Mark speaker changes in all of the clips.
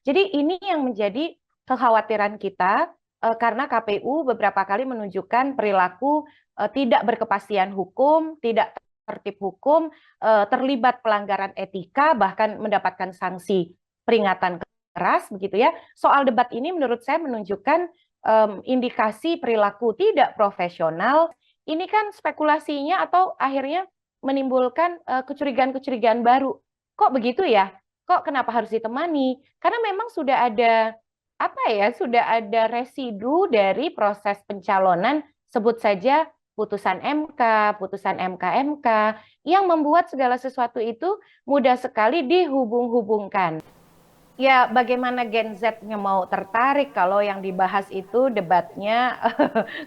Speaker 1: Jadi ini yang menjadi kekhawatiran kita karena KPU beberapa kali menunjukkan perilaku tidak berkepastian hukum, tidak tertib hukum, terlibat pelanggaran etika, bahkan mendapatkan sanksi peringatan keras begitu ya. Soal debat ini menurut saya menunjukkan indikasi perilaku tidak profesional. Ini kan spekulasinya atau akhirnya menimbulkan kecurigaan-kecurigaan baru. Kok begitu ya? Kok kenapa harus ditemani? Karena memang sudah ada apa ya? Sudah ada residu dari proses pencalonan, sebut saja putusan MK, putusan MK yang membuat segala sesuatu itu mudah sekali dihubung-hubungkan. Ya, bagaimana Gen Z-nya mau tertarik kalau yang dibahas itu debatnya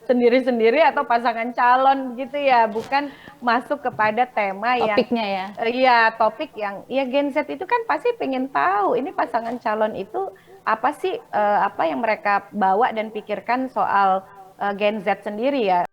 Speaker 1: sendiri-sendiri atau pasangan calon gitu ya, bukan masuk kepada tema yang
Speaker 2: Topiknya ya.
Speaker 1: ya topik yang ya Gen Z itu kan pasti pengen tahu ini pasangan calon itu apa sih apa yang mereka bawa dan pikirkan soal Gen Z sendiri ya.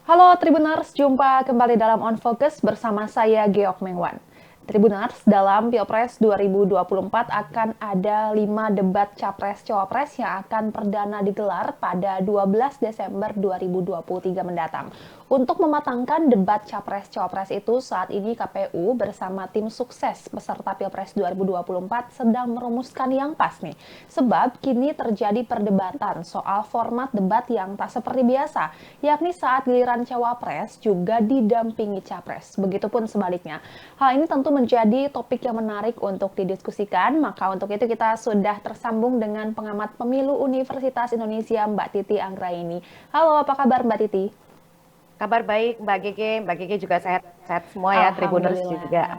Speaker 2: Halo Tribuners, jumpa kembali dalam On Focus bersama saya Geok Mengwan. Tribuners, dalam Pilpres 2024 akan ada 5 debat Capres-Cawapres yang akan perdana digelar pada 12 Desember 2023 mendatang. Untuk mematangkan debat Capres-Cawapres itu, saat ini KPU bersama tim sukses peserta Pilpres 2024 sedang merumuskan yang pas nih. Sebab kini terjadi perdebatan soal format debat yang tak seperti biasa, yakni saat giliran Cawapres juga didampingi Capres. Begitupun sebaliknya. Hal ini tentu menjadi topik yang menarik untuk didiskusikan, maka untuk itu kita sudah tersambung dengan pengamat pemilu Universitas Indonesia, Mbak Titi Anggraini. Halo, apa kabar Mbak Titi?
Speaker 1: Kabar baik Mbak Gege juga sehat-sehat semua ya, Tribuners juga.
Speaker 2: Alhamdulillah.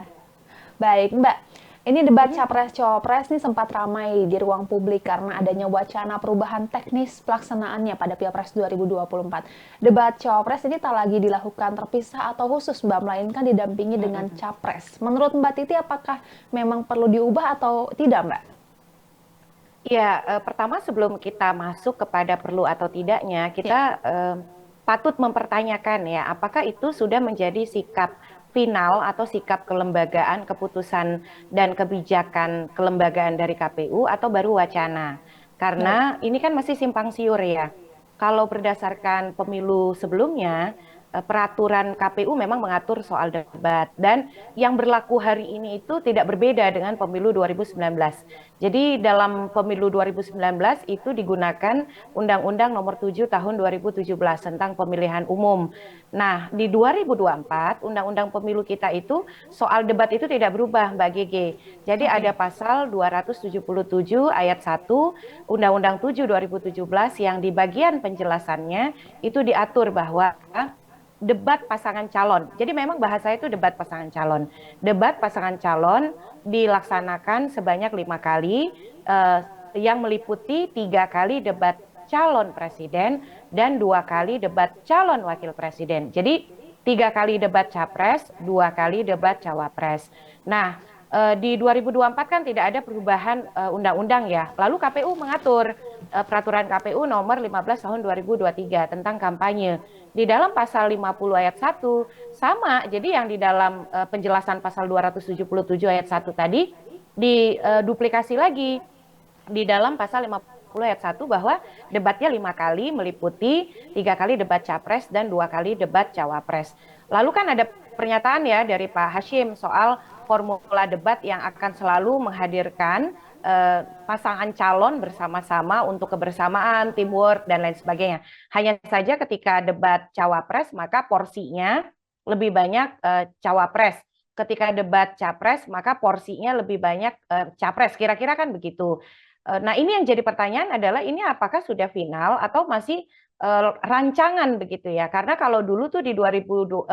Speaker 2: Baik, Mbak. Ini debat Capres-Cawapres ini sempat ramai di ruang publik karena adanya wacana perubahan teknis pelaksanaannya pada Pilpres 2024. Debat Cawapres ini tak lagi dilakukan terpisah atau khusus, Mbak, melainkan didampingi dengan Capres. Menurut Mbak Titi, apakah memang perlu diubah atau tidak, Mbak?
Speaker 1: Ya, pertama sebelum kita masuk kepada perlu atau tidaknya, kita patut mempertanyakan ya, apakah itu sudah menjadi sikap final atau sikap kelembagaan, keputusan dan kebijakan kelembagaan dari KPU atau baru wacana.
Speaker 2: Baik.
Speaker 1: Karena ini kan masih simpang siur ya. Kalau berdasarkan pemilu sebelumnya, peraturan KPU memang mengatur soal debat dan yang berlaku hari ini itu tidak berbeda dengan pemilu 2019. Jadi dalam pemilu 2019 itu digunakan Undang-Undang Nomor 7 Tahun 2017 tentang pemilihan umum. Nah, di 2024 Undang-Undang Pemilu kita itu soal debat itu tidak berubah, Mbak Gege. Jadi ada
Speaker 2: Oke.
Speaker 1: pasal 277 ayat 1 Undang-Undang 7 2017 yang di bagian penjelasannya itu diatur bahwa debat pasangan calon. Jadi memang bahasa itu debat pasangan calon. Debat pasangan calon dilaksanakan sebanyak 5 kali, yang meliputi 3 kali debat calon presiden dan 2 kali debat calon wakil presiden. Jadi 3 kali debat capres, 2 kali debat cawapres. Nah, di 2024 kan tidak ada perubahan undang-undang ya. Lalu KPU mengatur peraturan KPU nomor 15 tahun 2023 tentang kampanye. Di dalam pasal 50 ayat 1 sama, jadi yang di dalam penjelasan pasal 277 ayat 1 tadi diduplikasi lagi di dalam pasal 50 ayat 1 bahwa debatnya 5 kali meliputi 3 kali debat capres dan 2 kali debat cawapres. Lalu kan ada pernyataan ya dari Pak Hashim soal formula debat yang akan selalu menghadirkan pasangan calon bersama-sama untuk kebersamaan, teamwork, dan lain sebagainya. Hanya saja ketika debat cawapres, maka porsinya lebih banyak cawapres. Ketika debat capres, maka porsinya lebih banyak capres. Kira-kira kan begitu. Nah, ini yang jadi pertanyaan adalah ini apakah sudah final atau masih rancangan begitu ya? Karena kalau dulu tuh di 2019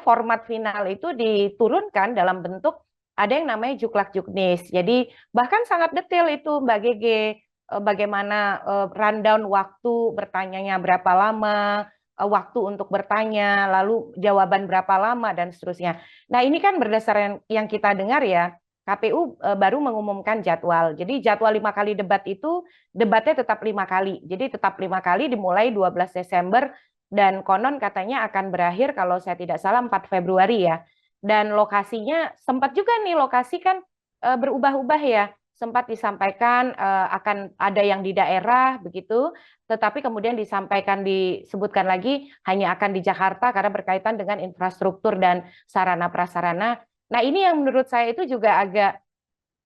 Speaker 1: format final itu diturunkan dalam bentuk ada yang namanya juklak juknis. Jadi bahkan sangat detail itu Mbak Gege, bagaimana rundown waktu bertanyanya berapa lama, waktu untuk bertanya, lalu jawaban berapa lama dan seterusnya. Nah, ini kan berdasarkan yang kita dengar ya, KPU baru mengumumkan jadwal. Jadi jadwal 5 kali debat itu debatnya tetap 5 kali. Jadi tetap 5 kali dimulai 12 Desember dan konon katanya akan berakhir kalau saya tidak salah 4 Februari ya. Dan lokasinya sempat juga nih lokasi kan berubah-ubah ya. Sempat disampaikan akan ada yang di daerah begitu, tetapi kemudian disebutkan lagi hanya akan di Jakarta karena berkaitan dengan infrastruktur dan sarana prasarana. Nah, ini yang menurut saya itu juga agak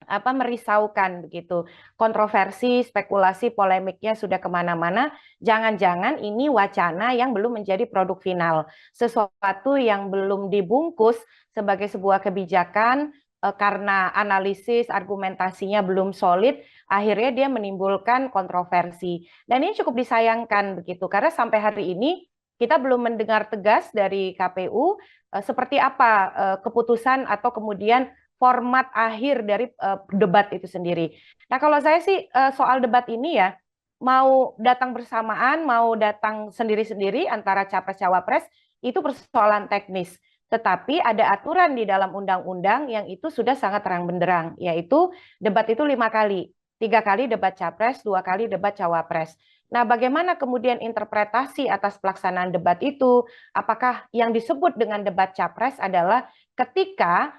Speaker 1: merisaukan begitu. Kontroversi, spekulasi, polemiknya sudah kemana-mana. Jangan-jangan ini wacana yang belum menjadi produk final, sesuatu yang belum dibungkus sebagai sebuah kebijakan karena analisis argumentasinya belum solid, akhirnya dia menimbulkan kontroversi. Dan ini cukup disayangkan begitu, karena sampai hari ini kita belum mendengar tegas dari KPU seperti apa keputusan atau kemudian format akhir dari debat itu sendiri. Nah, kalau saya sih soal debat ini ya, mau datang bersamaan, mau datang sendiri-sendiri antara capres-cawapres, itu persoalan teknis. Tetapi ada aturan di dalam undang-undang yang itu sudah sangat terang benderang, yaitu debat itu 5 kali. 3 kali debat capres, 2 kali debat cawapres. Nah, bagaimana kemudian interpretasi atas pelaksanaan debat itu? Apakah yang disebut dengan debat capres adalah ketika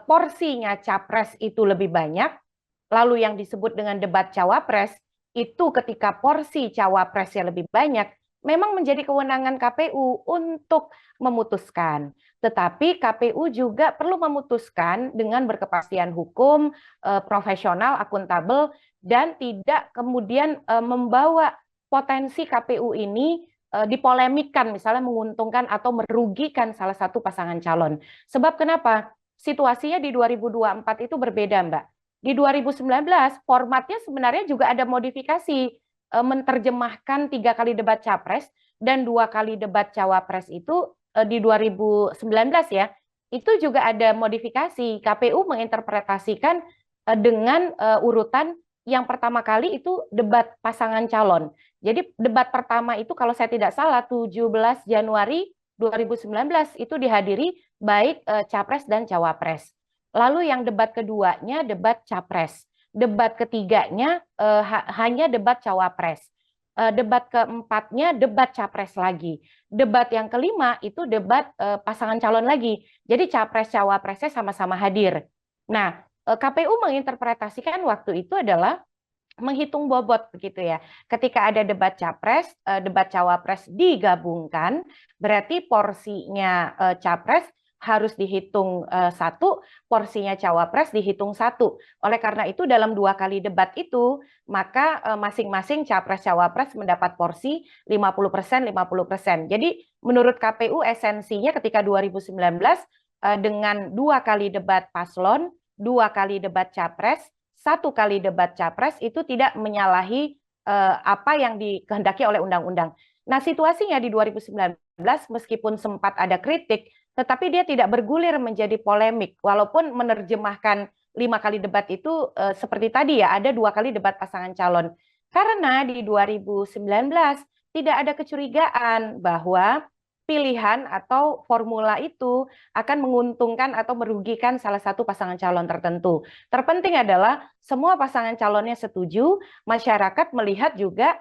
Speaker 1: porsinya capres itu lebih banyak, lalu yang disebut dengan debat cawapres itu ketika porsi cawapresnya lebih banyak, memang menjadi kewenangan KPU untuk memutuskan. Tetapi KPU juga perlu memutuskan dengan berkepastian hukum, profesional, akuntabel, dan tidak kemudian membawa potensi KPU ini dipolemikan, misalnya menguntungkan atau merugikan salah satu pasangan calon. Sebab kenapa? Situasinya di 2024 itu berbeda, Mbak. Di 2019 formatnya sebenarnya juga ada modifikasi, menerjemahkan 3 kali debat capres dan 2 kali debat cawapres itu di 2019 ya, itu juga ada modifikasi. KPU menginterpretasikan dengan urutan yang pertama kali itu debat pasangan calon. Jadi debat pertama itu kalau saya tidak salah 17 Januari 2019 itu dihadiri baik capres dan cawapres. Lalu yang debat keduanya debat capres. Debat ketiganya hanya debat cawapres. Debat keempatnya debat capres lagi. Debat yang kelima itu debat pasangan calon lagi. Jadi capres cawapresnya sama-sama hadir. Nah, KPU menginterpretasikan waktu itu adalah menghitung bobot begitu ya. Ketika ada debat capres, debat cawapres digabungkan, berarti porsinya capres harus dihitung satu, porsinya cawapres dihitung satu. Oleh karena itu dalam 2 kali debat itu, maka masing-masing capres cawapres mendapat porsi 50%, 50%. Jadi menurut KPU esensinya ketika 2019 dengan 2 kali debat paslon, 2 kali debat capres, 1 kali debat capres itu tidak menyalahi apa yang dikehendaki oleh undang-undang. Nah, situasinya di 2019 meskipun sempat ada kritik, tetapi dia tidak bergulir menjadi polemik, walaupun menerjemahkan 5 kali debat itu seperti tadi ya, ada 2 kali debat pasangan calon. Karena di 2019 tidak ada kecurigaan bahwa pilihan atau formula itu akan menguntungkan atau merugikan salah satu pasangan calon tertentu. Terpenting adalah semua pasangan calonnya setuju, masyarakat melihat juga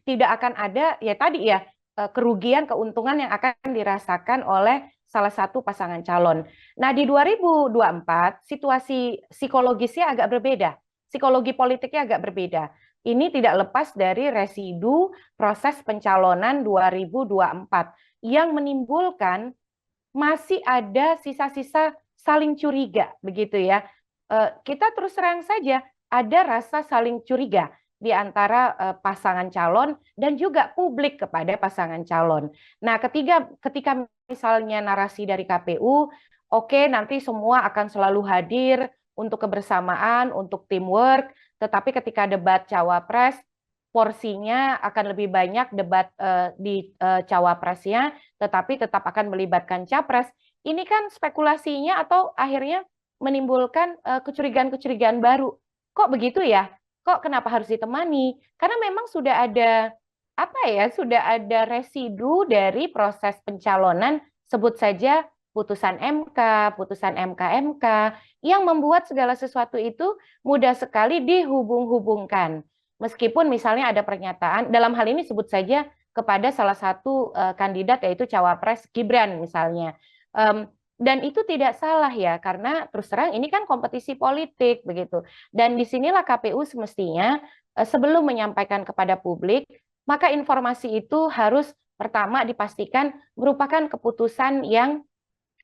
Speaker 1: tidak akan ada ya tadi ya kerugian, keuntungan yang akan dirasakan oleh salah satu pasangan calon. Nah, di 2024 situasi psikologisnya agak berbeda. Psikologi politiknya agak berbeda. Ini tidak lepas dari residu proses pencalonan 2024 yang menimbulkan masih ada sisa-sisa saling curiga begitu ya. Kita terus terang saja ada rasa saling curiga di antara pasangan calon dan juga publik kepada pasangan calon. Nah, ketika misalnya narasi dari KPU, oke, nanti semua akan selalu hadir untuk kebersamaan, untuk teamwork, tetapi ketika debat cawapres, porsinya akan lebih banyak debat di cawapresnya, tetapi tetap akan melibatkan capres. Ini kan spekulasinya atau akhirnya menimbulkan kecurigaan-kecurigaan baru. Kok begitu ya? Kok kenapa harus ditemani? Karena memang sudah ada sudah ada residu dari proses pencalonan, sebut saja putusan MK, putusan MK yang membuat segala sesuatu itu mudah sekali dihubung-hubungkan. Meskipun misalnya ada pernyataan, dalam hal ini sebut saja kepada salah satu kandidat yaitu Cawapres Gibran misalnya. Dan itu tidak salah ya, karena terus terang ini kan kompetisi politik begitu. Dan disinilah KPU semestinya sebelum menyampaikan kepada publik, maka informasi itu harus pertama dipastikan merupakan keputusan yang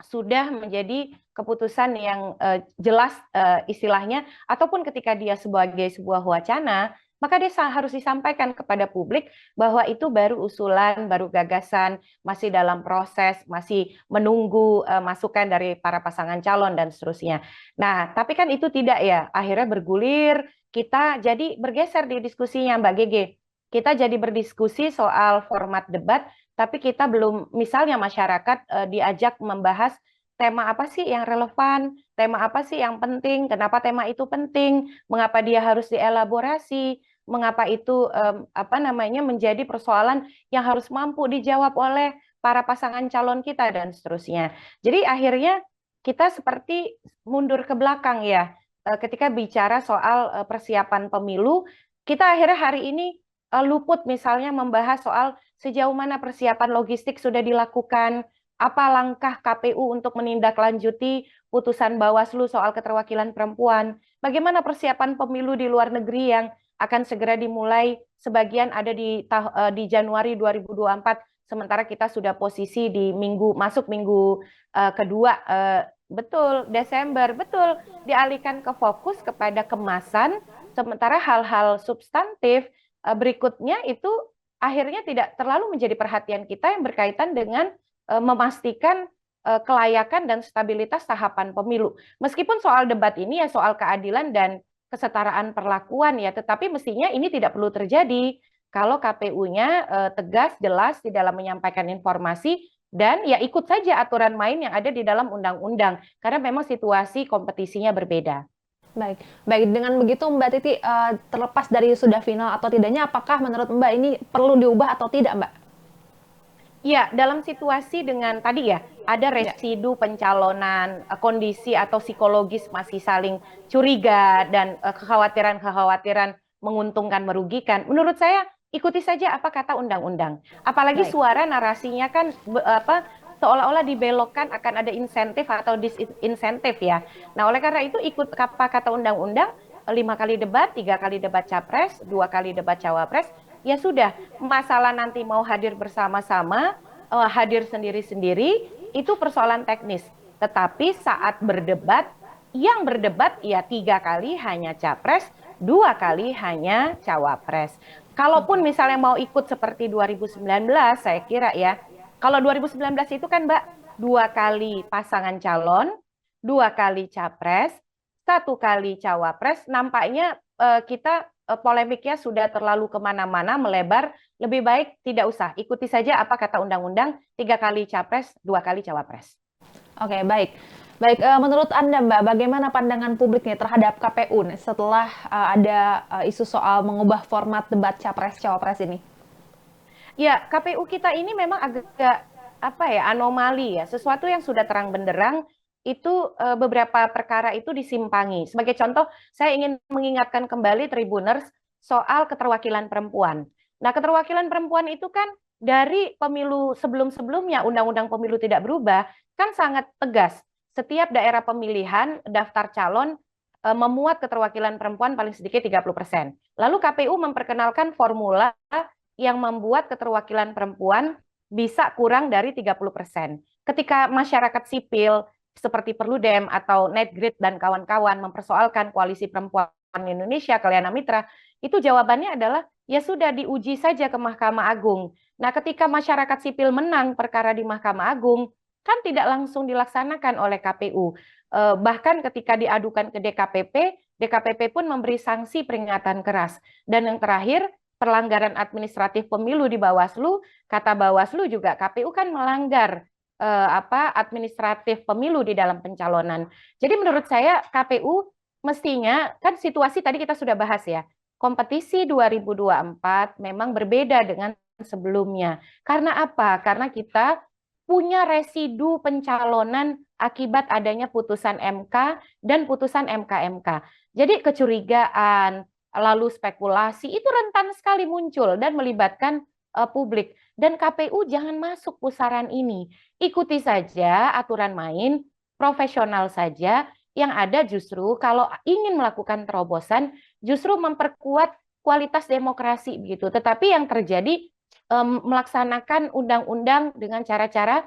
Speaker 1: sudah menjadi keputusan yang jelas istilahnya, ataupun ketika dia sebagai sebuah wacana, maka dia harus disampaikan kepada publik bahwa itu baru usulan, baru gagasan, masih dalam proses, masih menunggu masukan dari para pasangan calon dan seterusnya. Nah, tapi kan itu tidak ya, akhirnya bergulir, kita jadi bergeser di diskusinya Mbak Gege. Kita jadi berdiskusi soal format debat, tapi kita belum, misalnya masyarakat diajak membahas tema apa sih yang relevan, tema apa sih yang penting, kenapa tema itu penting, mengapa dia harus dielaborasi, mengapa itu menjadi persoalan yang harus mampu dijawab oleh para pasangan calon kita dan seterusnya. Jadi akhirnya kita seperti mundur ke belakang ya ketika bicara soal persiapan pemilu. Kita akhirnya hari ini luput misalnya membahas soal sejauh mana persiapan logistik sudah dilakukan, apa langkah KPU untuk menindaklanjuti putusan Bawaslu soal keterwakilan perempuan, bagaimana persiapan pemilu di luar negeri yang akan segera dimulai, sebagian ada di Januari 2024, sementara kita sudah posisi di masuk minggu kedua, betul, Desember, betul, dialihkan ke fokus kepada kemasan, sementara hal-hal substantif berikutnya itu akhirnya tidak terlalu menjadi perhatian kita yang berkaitan dengan memastikan kelayakan dan stabilitas tahapan pemilu. Meskipun soal debat ini ya soal keadilan dan kesetaraan perlakuan ya, tetapi mestinya ini tidak perlu terjadi kalau KPU-nya tegas, jelas di dalam menyampaikan informasi dan ya ikut saja aturan main yang ada di dalam undang-undang, karena memang situasi kompetisinya berbeda.
Speaker 2: Baik, baik. Dengan begitu Mbak Titi, terlepas dari sudah final atau tidaknya, apakah menurut Mbak ini perlu diubah atau tidak, Mbak?
Speaker 1: Ya, dalam situasi dengan tadi ya, ada residu pencalonan, kondisi atau psikologis masih saling curiga dan kekhawatiran-kekhawatiran menguntungkan, merugikan. Menurut saya ikuti saja apa kata undang-undang. Apalagi suara narasinya kan seolah-olah dibelokkan akan ada insentif atau disinsentif ya. Nah, oleh karena itu ikut apa kata undang-undang, 5 kali debat, 3 kali debat capres, 2 kali debat cawapres. Ya sudah, masalah nanti mau hadir bersama-sama, hadir sendiri-sendiri, itu persoalan teknis. Tetapi saat berdebat, yang berdebat ya 3 kali hanya capres, 2 kali hanya cawapres. Kalaupun misalnya mau ikut seperti 2019, saya kira ya, kalau 2019 itu kan Mbak, 2 kali pasangan calon, 2 kali capres, 1 kali cawapres, nampaknya kita polemiknya sudah terlalu kemana-mana, melebar, lebih baik tidak usah, ikuti saja apa kata undang-undang, 3 kali capres, 2 kali cawapres.
Speaker 2: Oke, baik. Baik, menurut Anda Mbak, bagaimana pandangan publik nih terhadap KPU nih, setelah ada isu soal mengubah format debat capres-cawapres ini?
Speaker 1: Ya, KPU kita ini memang agak anomali ya, sesuatu yang sudah terang benderang, itu beberapa perkara itu disimpangi. Sebagai contoh, saya ingin mengingatkan kembali Tribuners soal keterwakilan perempuan. Nah, keterwakilan perempuan itu kan dari pemilu sebelum-sebelumnya, Undang-Undang Pemilu tidak berubah, kan sangat tegas. Setiap daerah pemilihan, daftar calon memuat keterwakilan perempuan paling sedikit 30%. Lalu KPU memperkenalkan formula yang membuat keterwakilan perempuan bisa kurang dari 30%. Ketika masyarakat sipil seperti Perludem atau Netgrid dan kawan-kawan mempersoalkan Koalisi Perempuan Indonesia, Kalyana Mitra, itu jawabannya adalah ya sudah diuji saja ke Mahkamah Agung. Nah, ketika masyarakat sipil menang perkara di Mahkamah Agung, kan tidak langsung dilaksanakan oleh KPU. Bahkan ketika diadukan ke DKPP, DKPP pun memberi sanksi peringatan keras. Dan yang terakhir, pelanggaran administratif pemilu di Bawaslu, kata Bawaslu juga KPU kan melanggar administratif pemilu di dalam pencalonan. Jadi menurut saya KPU mestinya, kan situasi tadi kita sudah bahas ya, kompetisi 2024 memang berbeda dengan sebelumnya. Karena apa? Karena kita punya residu pencalonan akibat adanya putusan MK dan putusan MK-MK. Jadi kecurigaan, lalu spekulasi itu rentan sekali muncul dan melibatkan publik. Dan KPU jangan masuk pusaran ini. Ikuti saja aturan main, profesional saja. Yang ada justru kalau ingin melakukan terobosan, justru memperkuat kualitas demokrasi begitu. Tetapi yang terjadi melaksanakan undang-undang dengan cara-cara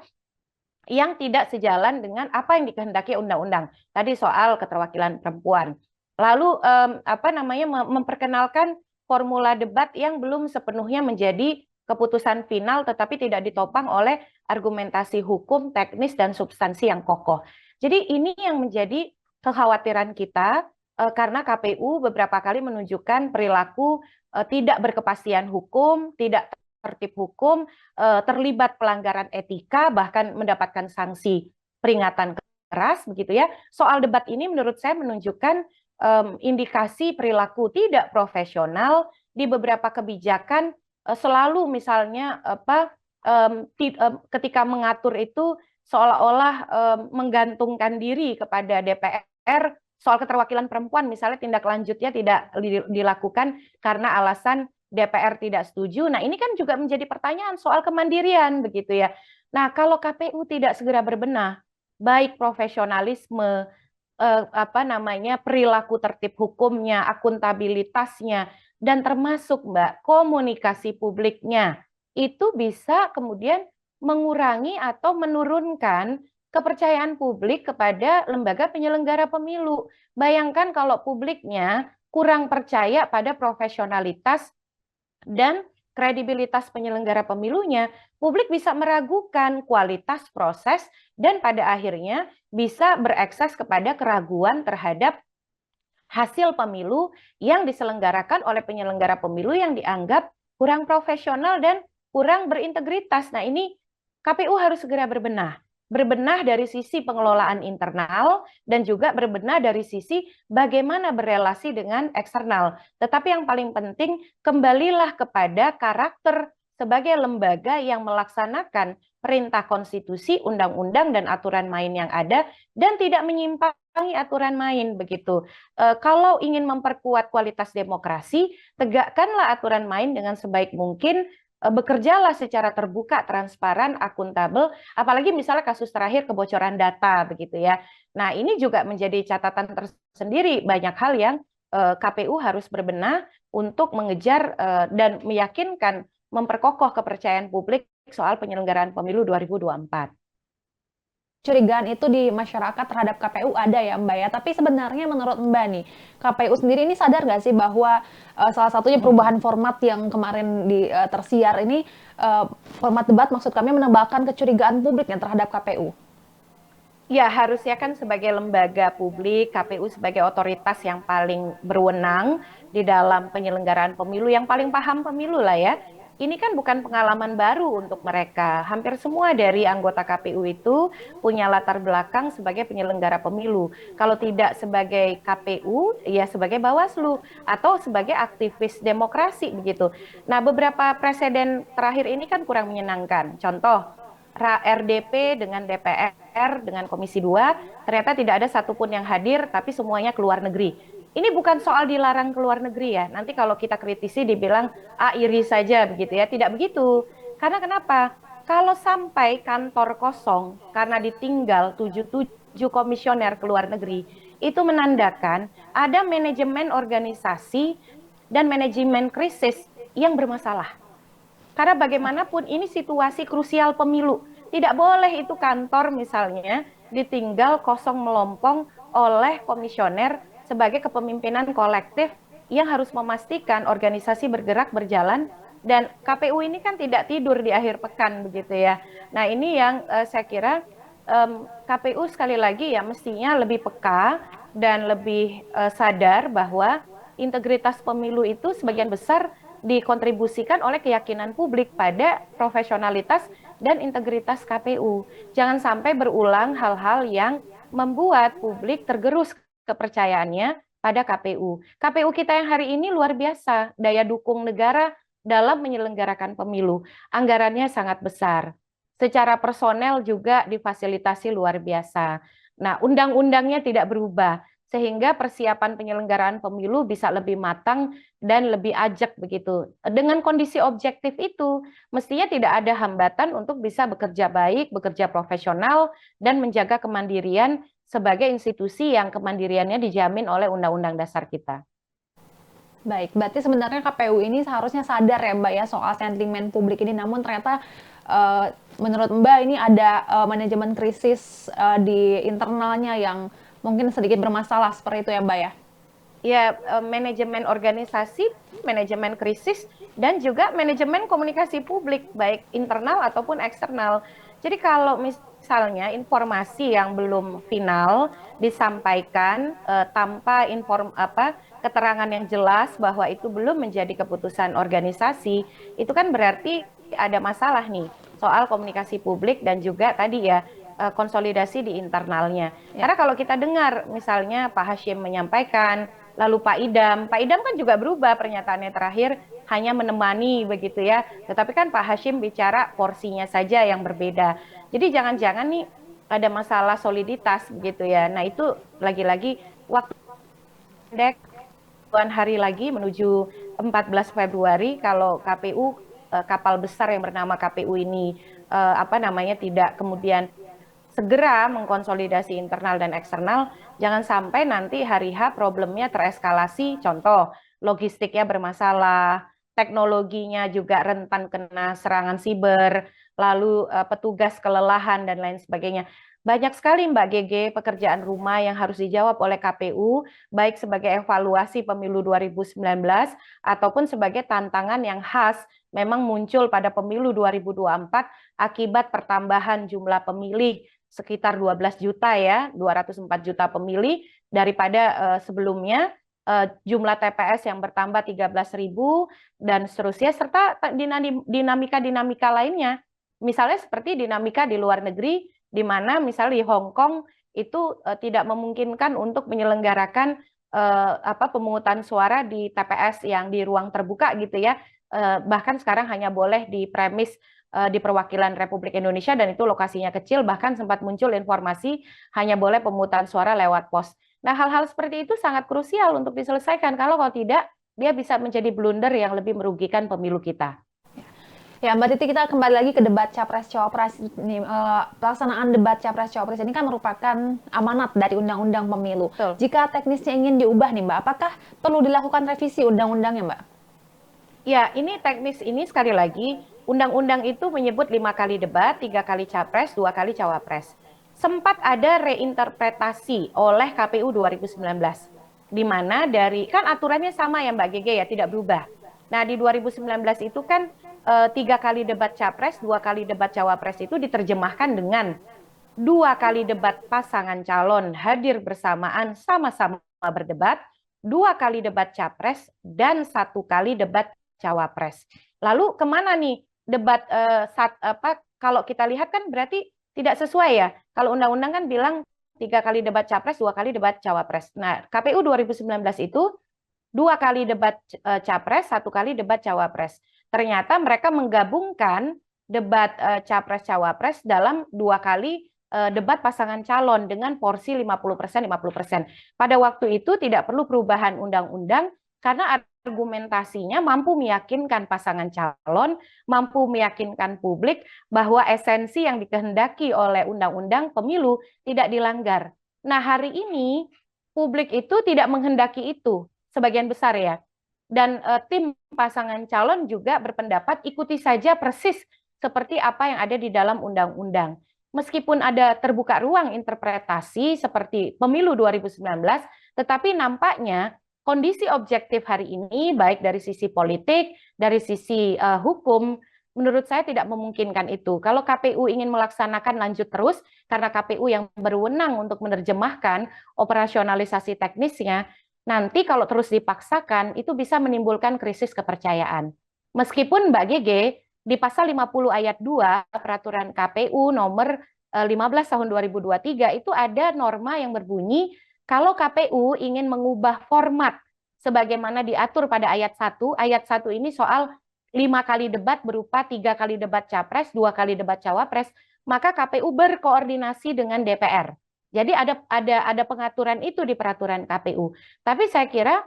Speaker 1: yang tidak sejalan dengan apa yang dikehendaki undang-undang. Tadi soal keterwakilan perempuan. Lalu memperkenalkan formula debat yang belum sepenuhnya menjadi keputusan final tetapi tidak ditopang oleh argumentasi hukum, teknis dan substansi yang kokoh. Jadi ini yang menjadi kekhawatiran kita karena KPU beberapa kali menunjukkan perilaku tidak berkepastian hukum, tidak tertib hukum, terlibat pelanggaran etika, bahkan mendapatkan sanksi peringatan keras, begitu ya. Soal debat ini menurut saya menunjukkan indikasi perilaku tidak profesional di beberapa kebijakan, selalu misalnya ketika mengatur itu seolah-olah menggantungkan diri kepada DPR. Soal keterwakilan perempuan misalnya tindak lanjutnya tidak dilakukan karena alasan DPR tidak setuju. Nah, ini kan juga menjadi pertanyaan soal kemandirian begitu ya. Nah, kalau KPU tidak segera berbenah, baik profesionalisme, perilaku tertib hukumnya, akuntabilitasnya, dan termasuk Mbak komunikasi publiknya, itu bisa kemudian mengurangi atau menurunkan kepercayaan publik kepada lembaga penyelenggara pemilu. Bayangkan kalau publiknya kurang percaya pada profesionalitas dan kredibilitas penyelenggara pemilunya, publik bisa meragukan kualitas proses dan pada akhirnya bisa berekses kepada keraguan terhadap hasil pemilu yang diselenggarakan oleh penyelenggara pemilu yang dianggap kurang profesional dan kurang berintegritas. Nah, ini KPU harus segera berbenah. Berbenah dari sisi pengelolaan internal dan juga berbenah dari sisi bagaimana berelasi dengan eksternal. Tetapi yang paling penting, kembalilah kepada karakter sebagai lembaga yang melaksanakan perintah konstitusi, undang-undang, dan aturan main yang ada, dan tidak menyimpangi aturan main begitu. Kalau ingin memperkuat kualitas demokrasi, tegakkanlah aturan main dengan sebaik mungkin, bekerjalah secara terbuka, transparan, akuntabel, apalagi misalnya kasus terakhir kebocoran data begitu ya. Nah, ini juga menjadi catatan tersendiri, banyak hal yang KPU harus berbenah untuk mengejar dan meyakinkan, memperkokoh kepercayaan publik soal penyelenggaraan pemilu 2024.
Speaker 2: Curigaan itu di masyarakat terhadap KPU ada ya Mbak ya, tapi sebenarnya menurut Mbak nih, KPU sendiri ini sadar nggak sih bahwa salah satunya perubahan format yang kemarin tersiar ini, format debat maksud kami menebalkan kecurigaan publiknya terhadap KPU?
Speaker 1: Ya, harusnya kan sebagai lembaga publik, KPU sebagai otoritas yang paling berwenang di dalam penyelenggaraan pemilu, yang paling paham pemilu lah ya. Ini kan bukan pengalaman baru untuk mereka. Hampir semua dari anggota KPU itu punya latar belakang sebagai penyelenggara pemilu. Kalau tidak sebagai KPU, ya sebagai Bawaslu atau sebagai aktivis demokrasi begitu. Nah, beberapa presiden terakhir ini kan kurang menyenangkan. Contoh, RDP dengan DPR, dengan Komisi 2, ternyata tidak ada satupun yang hadir, tapi semuanya keluar negeri. Ini bukan soal dilarang keluar negeri ya. Nanti kalau kita kritisi dibilang, iri saja begitu ya. Tidak begitu. Karena kenapa? Kalau sampai kantor kosong karena ditinggal 77 komisioner keluar negeri, itu menandakan ada manajemen organisasi dan manajemen krisis yang bermasalah. Karena bagaimanapun ini situasi krusial pemilu. Tidak boleh itu kantor misalnya ditinggal kosong melompong oleh komisioner sebagai kepemimpinan kolektif yang harus memastikan organisasi bergerak berjalan, dan KPU ini kan tidak tidur di akhir pekan begitu ya. Nah, ini yang saya kira KPU sekali lagi ya mestinya lebih peka dan lebih sadar bahwa integritas pemilu itu sebagian besar dikontribusikan oleh keyakinan publik pada profesionalitas dan integritas KPU. Jangan sampai berulang hal-hal yang membuat publik tergerus kepercayaannya pada KPU. KPU kita yang hari ini luar biasa, daya dukung negara dalam menyelenggarakan pemilu. Anggarannya sangat besar. secara personel juga difasilitasi luar biasa. Nah, undang-undangnya tidak berubah, sehingga persiapan penyelenggaraan pemilu bisa lebih matang dan lebih ajak begitu. Dengan kondisi objektif itu, mestinya tidak ada hambatan untuk bisa bekerja baik, bekerja profesional, dan menjaga kemandirian sebagai institusi yang kemandiriannya dijamin oleh Undang-Undang Dasar kita.
Speaker 2: Baik, berarti sebenarnya KPU ini seharusnya sadar ya Mbak ya soal sentimen publik ini, namun ternyata menurut Mbak ini ada manajemen krisis di internalnya yang mungkin sedikit bermasalah seperti itu ya Mbak ya?
Speaker 1: Ya, manajemen organisasi, manajemen krisis, dan juga manajemen komunikasi publik, baik internal ataupun eksternal. Jadi kalau misalnya informasi yang belum final disampaikan tanpa keterangan yang jelas bahwa itu belum menjadi keputusan organisasi, itu kan berarti ada masalah nih soal komunikasi publik dan juga tadi ya konsolidasi di internalnya.
Speaker 2: Ya.
Speaker 1: Karena kalau kita dengar misalnya Pak Hashim menyampaikan, lalu Pak Idam kan juga berubah pernyataannya terakhir hanya menemani begitu ya. Tetapi kan Pak Hashim bicara porsinya saja yang berbeda. Jadi jangan-jangan nih ada masalah soliditas begitu ya. Nah itu lagi-lagi waktu pendek, hari lagi menuju 14 Februari kalau KPU kapal besar yang bernama KPU ini tidak kemudian segera mengkonsolidasi internal dan eksternal, jangan sampai nanti hari H problemnya tereskalasi, contoh logistiknya bermasalah, teknologinya juga rentan kena serangan siber, lalu petugas kelelahan dan lain sebagainya. Banyak sekali Mbak Gege pekerjaan rumah yang harus dijawab oleh KPU, baik sebagai evaluasi pemilu 2019 ataupun sebagai tantangan yang khas memang muncul pada pemilu 2024 akibat pertambahan jumlah pemilih sekitar 12 juta ya, 204 juta pemilih daripada sebelumnya, jumlah TPS yang bertambah 13.000 dan seterusnya, serta dinamika-dinamika lainnya. Misalnya seperti dinamika di luar negeri, di mana misalnya di Hong Kong itu tidak memungkinkan untuk menyelenggarakan pemungutan suara di TPS yang di ruang terbuka gitu ya. Bahkan sekarang hanya boleh di premis di perwakilan Republik Indonesia dan itu lokasinya kecil, bahkan sempat muncul informasi hanya boleh pemungutan suara lewat pos. Nah, hal-hal seperti itu sangat krusial untuk diselesaikan. Kalau tidak, dia bisa menjadi blunder yang lebih merugikan pemilu kita.
Speaker 2: Ya, Mbak Titi, kita kembali lagi ke debat Capres-Cawapres ini. Pelaksanaan debat Capres-Cawapres ini kan merupakan amanat dari Undang-Undang Pemilu.
Speaker 1: Betul.
Speaker 2: Jika teknisnya ingin diubah nih Mbak, apakah perlu dilakukan revisi undang-undangnya Mbak?
Speaker 1: Ya, ini teknis ini sekali lagi, undang-undang itu menyebut 5 kali debat, 3 kali capres, 2 kali cawapres. Sempat ada reinterpretasi oleh KPU 2019, di mana kan aturannya sama ya Mbak Gege ya, tidak berubah. Nah di 2019 itu kan 3 kali debat capres, 2 kali debat cawapres itu diterjemahkan dengan 2 kali debat pasangan calon hadir bersamaan sama-sama berdebat, 2 kali debat capres, dan 1 kali debat cawapres. Lalu kemana nih debat kalau kita lihat kan berarti tidak sesuai ya. Kalau undang-undang kan bilang 3 kali debat capres, 2 kali debat cawapres. Nah, KPU 2019 itu 2 kali debat capres, 1 kali debat cawapres. Ternyata mereka menggabungkan debat capres cawapres dalam 2 kali debat pasangan calon dengan porsi 50%, 50%. Pada waktu itu tidak perlu perubahan undang-undang karena argumentasinya mampu meyakinkan pasangan calon, mampu meyakinkan publik bahwa esensi yang dikehendaki oleh undang-undang pemilu tidak dilanggar. Nah, hari ini publik itu tidak menghendaki itu, sebagian besar ya. Dan tim pasangan calon juga berpendapat ikuti saja persis seperti apa yang ada di dalam undang-undang. Meskipun ada terbuka ruang interpretasi seperti pemilu 2019, tetapi nampaknya kondisi objektif hari ini, baik dari sisi politik, dari sisi hukum, menurut saya tidak memungkinkan itu. Kalau KPU ingin melaksanakan lanjut terus, karena KPU yang berwenang untuk menerjemahkan operasionalisasi teknisnya, nanti kalau terus dipaksakan, itu bisa menimbulkan krisis kepercayaan. Meskipun Mbak Gege, di pasal 50 ayat 2 peraturan KPU nomor 15 tahun 2023 itu ada norma yang berbunyi kalau KPU ingin mengubah format sebagaimana diatur pada ayat 1 ini soal 5 kali debat berupa 3 kali debat capres, 2 kali debat cawapres, maka KPU berkoordinasi dengan DPR. Jadi ada pengaturan itu di peraturan KPU. Tapi saya kira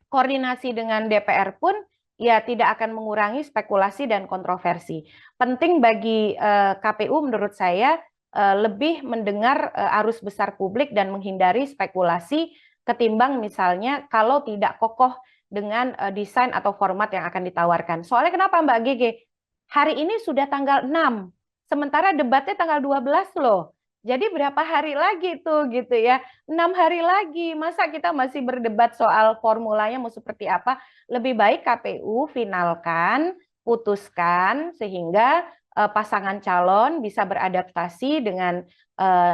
Speaker 1: koordinasi dengan DPR pun ya tidak akan mengurangi spekulasi dan kontroversi. Penting bagi KPU menurut saya lebih mendengar arus besar publik dan menghindari spekulasi ketimbang misalnya kalau tidak kokoh dengan desain atau format yang akan ditawarkan. Soalnya kenapa Mbak Gege? Hari ini sudah tanggal 6, sementara debatnya tanggal 12 loh. Jadi berapa hari lagi tuh gitu ya? 6 hari lagi, masa kita masih berdebat soal formulanya mau seperti apa? Lebih baik KPU finalkan, putuskan sehingga pasangan calon bisa beradaptasi dengan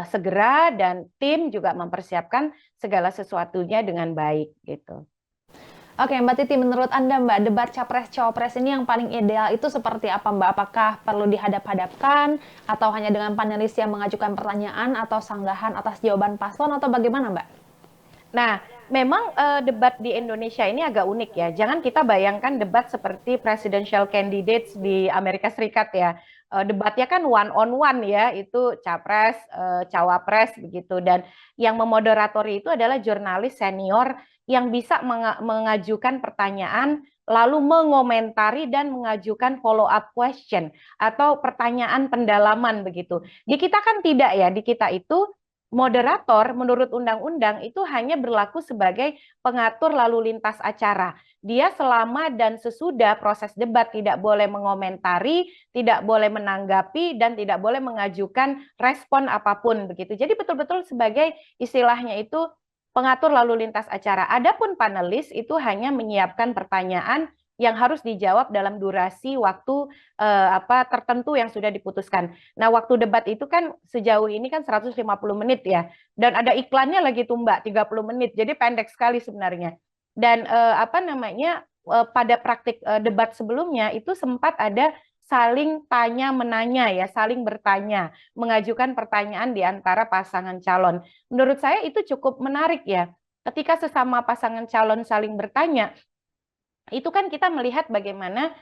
Speaker 1: segera dan tim juga mempersiapkan segala sesuatunya dengan baik gitu.
Speaker 2: Oke, Mbak Titi, menurut Anda, Mbak, debat Capres-Cawapres ini yang paling ideal itu seperti apa, Mbak? Apakah perlu dihadap-hadapkan, atau hanya dengan panelis yang mengajukan pertanyaan, atau sanggahan atas jawaban paslon, atau bagaimana, Mbak?
Speaker 1: Nah, memang debat di Indonesia ini agak unik ya. Jangan kita bayangkan debat seperti presidential candidates di Amerika Serikat ya. Debatnya kan one on one ya, itu capres, cawapres begitu. Dan yang memoderatori itu adalah jurnalis senior yang bisa mengajukan pertanyaan, lalu mengomentari dan mengajukan follow up question atau pertanyaan pendalaman begitu. Di kita kan tidak ya, di kita itu moderator menurut undang-undang itu hanya berlaku sebagai pengatur lalu lintas acara. Dia selama dan sesudah proses debat tidak boleh mengomentari, tidak boleh menanggapi, dan tidak boleh mengajukan respon apapun begitu. Jadi betul-betul sebagai istilahnya itu pengatur lalu lintas acara. Adapun panelis itu hanya menyiapkan pertanyaan yang harus dijawab dalam durasi waktu tertentu yang sudah diputuskan. Nah, waktu debat itu kan sejauh ini kan 150 menit ya. Dan ada iklannya lagi tuh Mbak, 30 menit. Jadi pendek sekali sebenarnya. Dan pada praktik debat sebelumnya itu sempat ada saling tanya menanya ya, saling bertanya, mengajukan pertanyaan di antara pasangan calon. Menurut saya itu cukup menarik ya. Ketika sesama pasangan calon saling bertanya, itu kan kita melihat bagaimana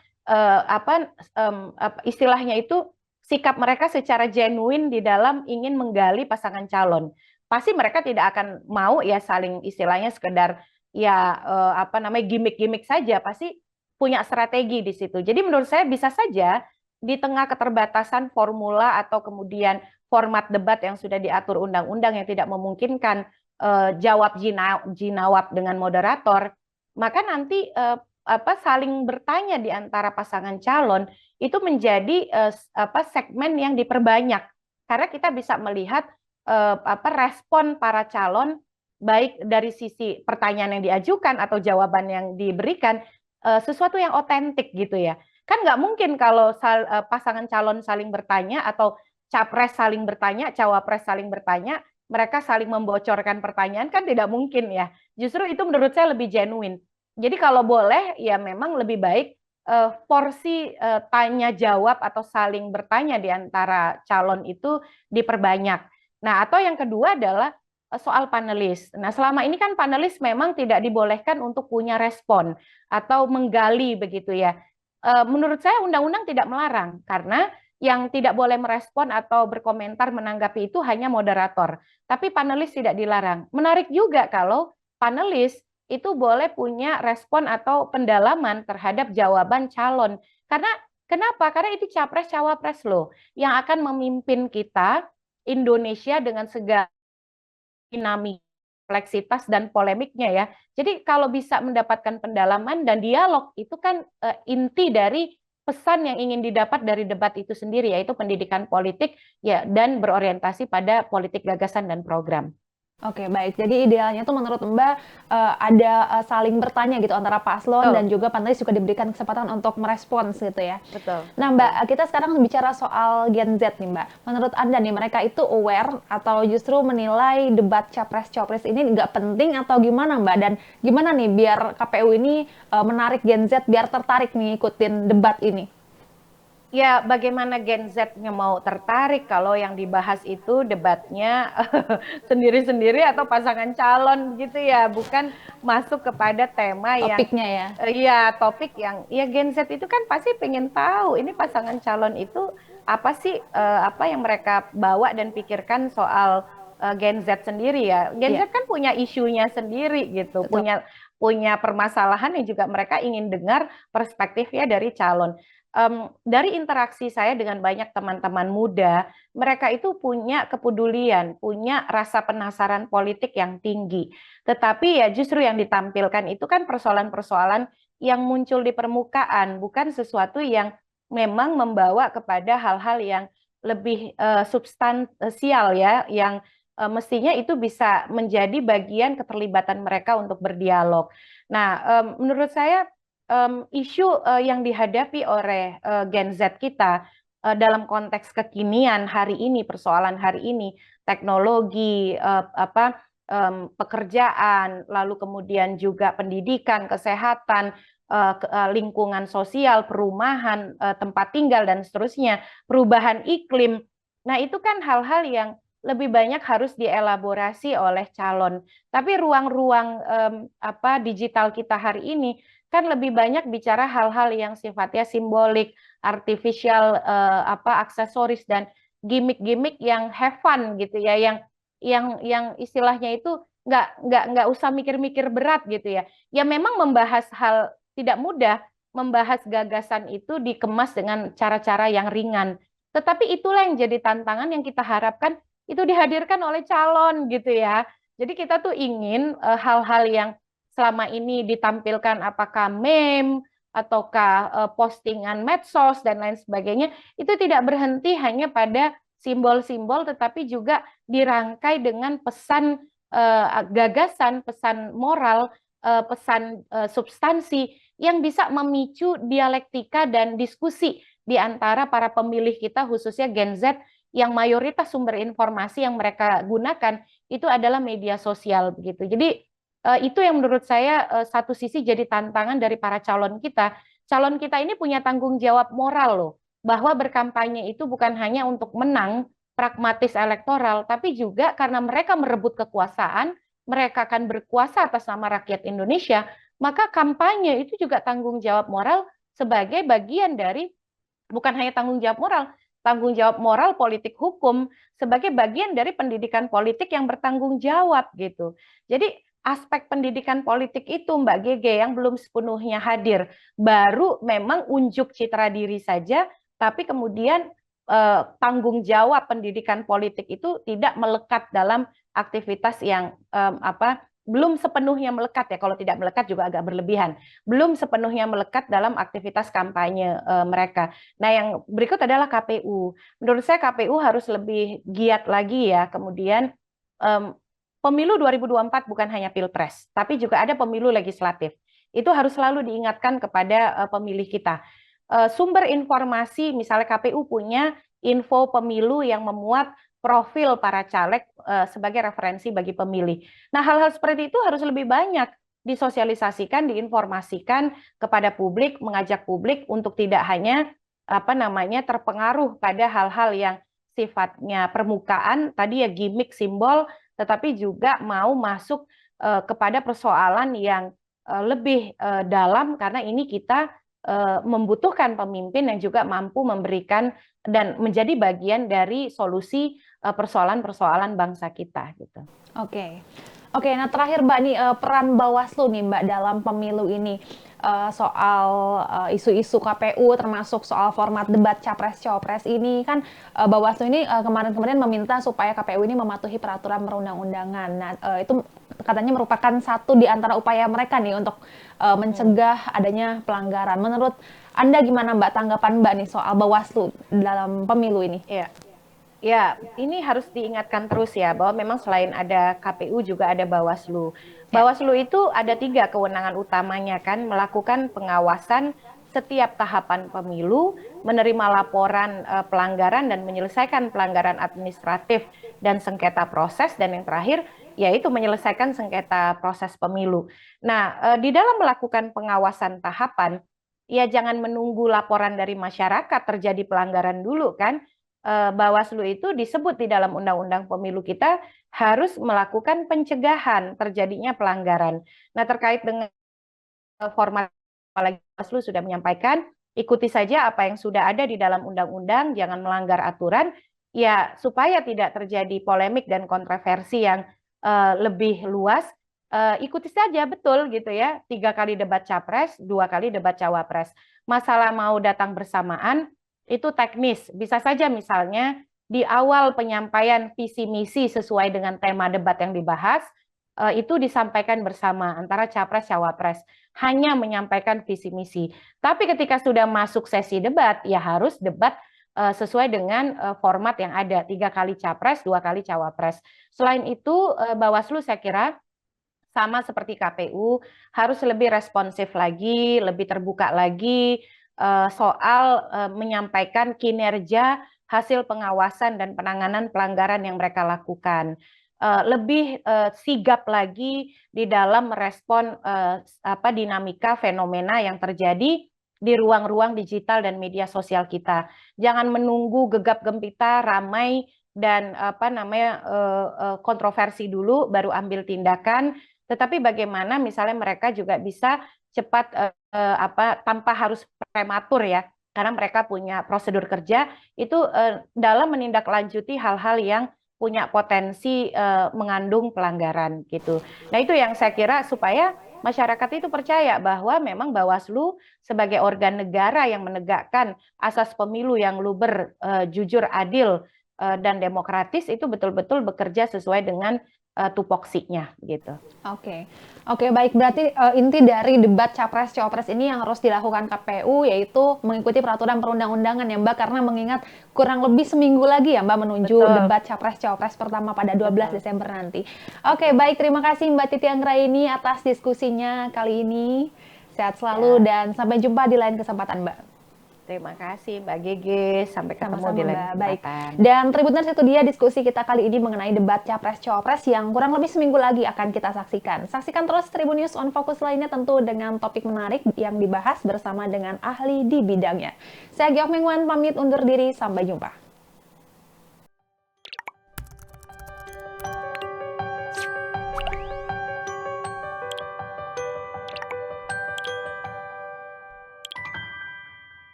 Speaker 1: istilahnya itu sikap mereka secara genuine di dalam ingin menggali pasangan calon. Pasti mereka tidak akan mau ya saling istilahnya sekedar ya gimmick-gimmick saja, pasti punya strategi di situ. Jadi menurut saya bisa saja di tengah keterbatasan formula atau kemudian format debat yang sudah diatur undang-undang yang tidak memungkinkan jawab jinawab dengan moderator, maka nanti saling bertanya di antara pasangan calon itu menjadi segmen yang diperbanyak karena kita bisa melihat respon para calon baik dari sisi pertanyaan yang diajukan atau jawaban yang diberikan sesuatu yang otentik gitu ya. Kan nggak mungkin kalau pasangan calon saling bertanya atau capres saling bertanya, cawapres saling bertanya, mereka saling membocorkan pertanyaan, kan tidak mungkin ya. Justru itu menurut saya lebih genuine. Jadi kalau boleh ya memang lebih baik porsi tanya jawab atau saling bertanya di antara calon itu diperbanyak. Nah, atau yang kedua adalah soal panelis. Nah, selama ini kan panelis memang tidak dibolehkan untuk punya respon atau menggali begitu ya. Menurut saya undang-undang tidak melarang karena yang tidak boleh merespon atau berkomentar menanggapi itu hanya moderator. Tapi panelis tidak dilarang. Menarik juga kalau panelis itu boleh punya respon atau pendalaman terhadap jawaban calon. Karena kenapa? Karena itu capres cawapres loh yang akan memimpin kita Indonesia dengan segala dinamika, kompleksitas dan polemiknya ya. Jadi kalau bisa mendapatkan pendalaman dan dialog itu kan inti dari pesan yang ingin didapat dari debat itu sendiri, yaitu pendidikan politik ya dan berorientasi pada politik gagasan dan program.
Speaker 2: Oke, baik. Jadi idealnya tuh menurut Mbak ada saling bertanya gitu antara paslon dan juga panelis juga diberikan kesempatan untuk merespons gitu ya.
Speaker 1: Betul.
Speaker 2: Nah, Mbak, kita sekarang bicara soal Gen Z nih, Mbak. Menurut Anda nih, mereka itu aware atau justru menilai debat capres-cawapres ini nggak penting atau gimana, Mbak? Dan gimana nih biar KPU ini menarik Gen Z biar tertarik nih ikutin debat ini?
Speaker 1: Ya, bagaimana Gen Z-nya mau tertarik kalau yang dibahas itu debatnya sendiri-sendiri atau pasangan calon gitu ya, bukan masuk kepada tema yang
Speaker 2: Topiknya ya.
Speaker 1: ya topik yang ya Gen Z itu kan pasti pengen tahu ini pasangan calon itu apa sih apa yang mereka bawa dan pikirkan soal Gen Z sendiri ya. Gen
Speaker 2: Iya,
Speaker 1: Z kan punya isunya sendiri gitu,
Speaker 2: betul.
Speaker 1: punya punya permasalahan yang juga mereka ingin dengar perspektifnya dari calon dari interaksi saya dengan banyak teman-teman muda, mereka itu punya kepedulian, punya rasa penasaran politik yang tinggi. Tetapi ya justru yang ditampilkan itu kan persoalan-persoalan yang muncul di permukaan, bukan sesuatu yang memang membawa kepada hal-hal yang lebih substansial ya, yang mestinya itu bisa menjadi bagian keterlibatan mereka untuk berdialog. Nah, menurut saya isu yang dihadapi oleh Gen Z kita dalam konteks kekinian hari ini, persoalan hari ini, teknologi, pekerjaan, lalu kemudian juga pendidikan, kesehatan, lingkungan sosial, perumahan, tempat tinggal dan seterusnya, perubahan iklim. Nah, itu kan hal-hal yang lebih banyak harus dielaborasi oleh calon. Tapi ruang-ruang digital kita hari ini kan lebih banyak bicara hal-hal yang sifatnya simbolik, artificial aksesoris dan gimmick-gimmick yang have fun gitu ya, yang istilahnya itu nggak usah mikir-mikir berat gitu ya. Ya memang membahas hal tidak mudah, membahas gagasan itu dikemas dengan cara-cara yang ringan. Tetapi itulah yang jadi tantangan yang kita harapkan itu dihadirkan oleh calon gitu ya. Jadi kita tuh ingin hal-hal yang selama ini ditampilkan apakah meme ataukah postingan medsos dan lain sebagainya itu tidak berhenti hanya pada simbol-simbol tetapi juga dirangkai dengan pesan gagasan, pesan moral, pesan substansi yang bisa memicu dialektika dan diskusi di antara para pemilih kita khususnya Gen Z yang mayoritas sumber informasi yang mereka gunakan itu adalah media sosial begitu. Jadi itu yang menurut saya satu sisi jadi tantangan dari para calon kita. Calon kita ini punya tanggung jawab moral loh, bahwa berkampanye itu bukan hanya untuk menang pragmatis elektoral, tapi juga karena mereka merebut kekuasaan, mereka akan berkuasa atas nama rakyat Indonesia, maka kampanye itu juga tanggung jawab moral sebagai bagian dari bukan hanya tanggung jawab moral politik hukum sebagai bagian dari pendidikan politik yang bertanggung jawab gitu. Jadi aspek pendidikan politik itu Mbak Gege yang belum sepenuhnya hadir, baru memang unjuk citra diri saja, tapi kemudian tanggung jawab pendidikan politik itu tidak melekat dalam aktivitas yang belum sepenuhnya melekat ya, kalau tidak melekat juga agak berlebihan, belum sepenuhnya melekat dalam aktivitas kampanye mereka. Nah, yang berikut adalah KPU. Menurut saya KPU harus lebih giat lagi ya. Kemudian pemilu 2024 bukan hanya pilpres, tapi juga ada pemilu legislatif. Itu harus selalu diingatkan kepada pemilih kita. Sumber informasi, misalnya KPU punya info pemilu yang memuat profil para caleg sebagai referensi bagi pemilih. Nah, hal-hal seperti itu harus lebih banyak disosialisasikan, diinformasikan kepada publik, mengajak publik untuk tidak hanya terpengaruh pada hal-hal yang sifatnya permukaan, tadi ya gimmick simbol, tetapi juga mau masuk kepada persoalan yang lebih dalam karena ini kita membutuhkan pemimpin yang juga mampu memberikan dan menjadi bagian dari solusi persoalan-persoalan bangsa kita gitu.
Speaker 2: Oke. Oke, nah terakhir Mbak nih peran Bawaslu nih Mbak dalam pemilu ini soal isu-isu KPU termasuk soal format debat Capres-Cawapres ini kan Bawaslu ini kemarin-kemarin meminta supaya KPU ini mematuhi peraturan perundang-undangan. Nah, itu katanya merupakan satu di antara upaya mereka nih untuk mencegah adanya pelanggaran. Menurut Anda gimana Mbak tanggapan Mbak nih soal Bawaslu dalam pemilu ini?
Speaker 1: Ya, ya, ini harus diingatkan terus ya bahwa memang selain ada KPU juga ada Bawaslu.
Speaker 2: Ya.
Speaker 1: Bawaslu itu ada tiga kewenangan utamanya kan, melakukan pengawasan setiap tahapan pemilu, menerima laporan pelanggaran dan menyelesaikan pelanggaran administratif dan sengketa proses, dan yang terakhir yaitu menyelesaikan sengketa proses pemilu. Nah, di dalam melakukan pengawasan tahapan ya jangan menunggu laporan dari masyarakat terjadi pelanggaran dulu kan. Bawaslu itu disebut di dalam Undang-Undang Pemilu kita harus melakukan pencegahan terjadinya pelanggaran. Nah, terkait dengan format, apalagi Bawaslu sudah menyampaikan, ikuti saja apa yang sudah ada di dalam undang-undang, jangan melanggar aturan, ya supaya tidak terjadi polemik dan kontroversi yang lebih luas, ikuti saja betul gitu ya, 3 kali debat capres, 2 kali debat cawapres. Masalah mau datang bersamaan, itu teknis, bisa saja misalnya di awal penyampaian visi misi sesuai dengan tema debat yang dibahas, itu disampaikan bersama antara capres cawapres, hanya menyampaikan visi misi. Tapi ketika sudah masuk sesi debat, ya harus debat sesuai dengan format yang ada, 3 kali capres, 2 kali cawapres. Selain itu, Bawaslu saya kira sama seperti KPU harus lebih responsif lagi, lebih terbuka lagi soal menyampaikan kinerja hasil pengawasan dan penanganan pelanggaran yang mereka lakukan. Lebih sigap lagi di dalam merespon dinamika fenomena yang terjadi di ruang-ruang digital dan media sosial kita. Jangan menunggu gegap gempita, ramai dan kontroversi dulu baru ambil tindakan. Tetapi bagaimana misalnya mereka juga bisa cepat tanpa harus prematur ya, karena mereka punya prosedur kerja itu dalam menindaklanjuti hal-hal yang punya potensi mengandung pelanggaran gitu. Nah, itu yang saya kira supaya masyarakat itu percaya bahwa memang Bawaslu sebagai organ negara yang menegakkan asas pemilu yang luber, jujur, adil, dan demokratis itu betul-betul bekerja sesuai dengan tupoksinya gitu.
Speaker 2: Oke, oke baik berarti inti dari debat capres-cawapres ini yang harus dilakukan KPU yaitu mengikuti peraturan perundang-undangan ya Mbak, karena mengingat kurang lebih seminggu lagi ya Mbak menuju
Speaker 1: Betul.
Speaker 2: debat capres-cawapres pertama pada 12
Speaker 1: Betul.
Speaker 2: Desember nanti. Oke baik, terima kasih Mbak Titi Anggraini atas diskusinya kali ini. Sehat selalu dan sampai jumpa di lain kesempatan Mbak.
Speaker 1: Terima kasih Mbak Gege, sampai ketemu
Speaker 2: Sama-sama
Speaker 1: di lain
Speaker 2: Mbak. Baik.
Speaker 1: kesempatan.
Speaker 2: Dan Tribuners, itu dia diskusi kita kali ini mengenai debat Capres-Cawapres yang kurang lebih seminggu lagi akan kita saksikan. Saksikan terus Tribun News on Focus lainnya tentu dengan topik menarik yang dibahas bersama dengan ahli di bidangnya. Saya Giok Mengwan pamit undur diri, sampai jumpa.